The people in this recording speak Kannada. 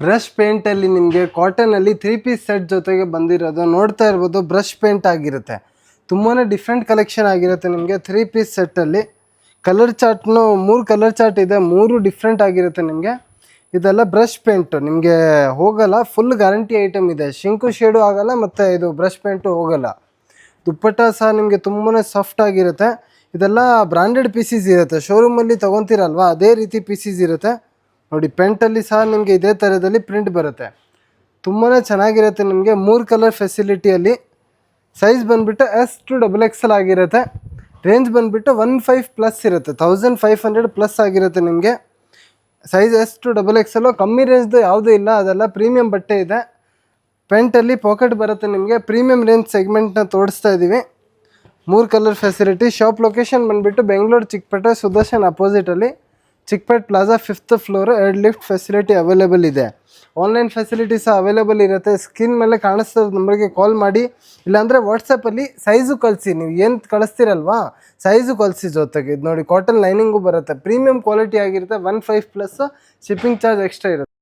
ಬ್ರಷ್ ಪೇಂಟಲ್ಲಿ ನಿಮಗೆ ಕಾಟನಲ್ಲಿ 3 ಪೀಸ್ ಸೆಟ್ ಜೊತೆಗೆ ಬಂದಿರೋದು ನೋಡ್ತಾ ಇರ್ಬೋದು. ಬ್ರಷ್ ಪೇಂಟ್ ಆಗಿರುತ್ತೆ, ತುಂಬಾ ಡಿಫ್ರೆಂಟ್ ಕಲೆಕ್ಷನ್ ಆಗಿರುತ್ತೆ ನಿಮಗೆ 3 ಪೀಸ್ ಸೆಟ್ಟಲ್ಲಿ. ಕಲರ್ ಚಾರ್ಟ್ನು 3 ಕಲರ್ ಚಾರ್ಟ್ ಇದೆ, 3 ಡಿಫ್ರೆಂಟ್ ಆಗಿರುತ್ತೆ ನಿಮಗೆ. ಇದೆಲ್ಲ ಬ್ರಷ್ ಪೇಂಟು ನಿಮಗೆ ಹೋಗಲ್ಲ, ಫುಲ್ ಗ್ಯಾರಂಟಿ ಐಟಮ್ ಇದೆ. ಶಿಂಕು ಶೇಡು ಆಗಲ್ಲ ಮತ್ತು ಇದು ಬ್ರಷ್ ಪೇಂಟು ಹೋಗಲ್ಲ. ದುಪ್ಪಟ್ಟ ಸಹ ನಿಮಗೆ ತುಂಬಾ ಸಾಫ್ಟ್ ಆಗಿರುತ್ತೆ. ಇದೆಲ್ಲ ಬ್ರ್ಯಾಂಡೆಡ್ ಪೀಸಸ್ ಇರುತ್ತೆ, ಶೋರೂಮಲ್ಲಿ ತೊಗೊತೀರಲ್ವ ಅದೇ ರೀತಿ ಪೀಸಸ್ ಇರುತ್ತೆ ನೋಡಿ. ಪೆಂಟಲ್ಲಿ ಸಹ ನಿಮಗೆ ಇದೇ ಥರದಲ್ಲಿ ಪ್ರಿಂಟ್ ಬರುತ್ತೆ, ತುಂಬಾ ಚೆನ್ನಾಗಿರುತ್ತೆ ನಿಮಗೆ. 3 ಕಲರ್ ಫೆಸಿಲಿಟಿಯಲ್ಲಿ. ಸೈಜ್ ಬಂದುಬಿಟ್ಟು S to XXL ಆಗಿರುತ್ತೆ. ರೇಂಜ್ ಬಂದುಬಿಟ್ಟು 15+ ಇರುತ್ತೆ, 1500+ ಆಗಿರುತ್ತೆ ನಿಮಗೆ. Size S to XXL. ಕಮ್ಮಿ ರೇಂಜ್ದು ಯಾವುದೂ ಇಲ್ಲ, ಅದೆಲ್ಲ ಪ್ರೀಮಿಯಂ ಬಟ್ಟೆ ಇದೆ. ಪೆಂಟಲ್ಲಿ ಪಾಕೆಟ್ ಬರುತ್ತೆ ನಿಮಗೆ. ಪ್ರೀಮಿಯಂ ರೇಂಜ್ ಸೆಗ್ಮೆಂಟ್ನ ತೋರಿಸ್ತಾ ಇದ್ದೀವಿ. 3 ಕಲರ್ ಫೆಸಿಲಿಟಿ. ಶಾಪ್ ಲೊಕೇಶನ್ ಬಂದುಬಿಟ್ಟು ಬೆಂಗಳೂರು ಚಿಕ್ಕಪೇಟೆ ಸುದರ್ಶನ್ ಅಪೋಸಿಟಲ್ಲಿ, Chikkapete plaza 5th floor. 2 lift facility available ಇದೆ. ಆನ್ಲೈನ್ ಫೆಸಿಲಿಟಿ ಸಹ ಅವೈಲೇಬಲ್ ಇರುತ್ತೆ. ಸ್ಕ್ರೀನ್ ಮೇಲೆ ಕಾಣಿಸ್ತಾ ನಂಬರ್ಗೆ ಕಾಲ್ ಮಾಡಿ, ಇಲ್ಲಾಂದರೆ ವಾಟ್ಸಪ್ಪಲ್ಲಿ ಸೈಜು ಕಳಿಸಿ. ನೀವು ಏನು ಕಳಿಸ್ತೀರಲ್ವಾ ಸೈಜು ಕಳಿಸಿ ಜೊತೆಗೆ. ಇದು ನೋಡಿ ಕಾಟನ್ ಲೈನಿಂಗು ಬರುತ್ತೆ, ಪ್ರೀಮಿಯಂ ಕ್ವಾಲಿಟಿ ಆಗಿರುತ್ತೆ. 15+ ಶಿಪ್ಪಿಂಗ್ ಚಾರ್ಜ್ ಎಕ್ಸ್ಟ್ರಾ ಇರುತ್ತೆ.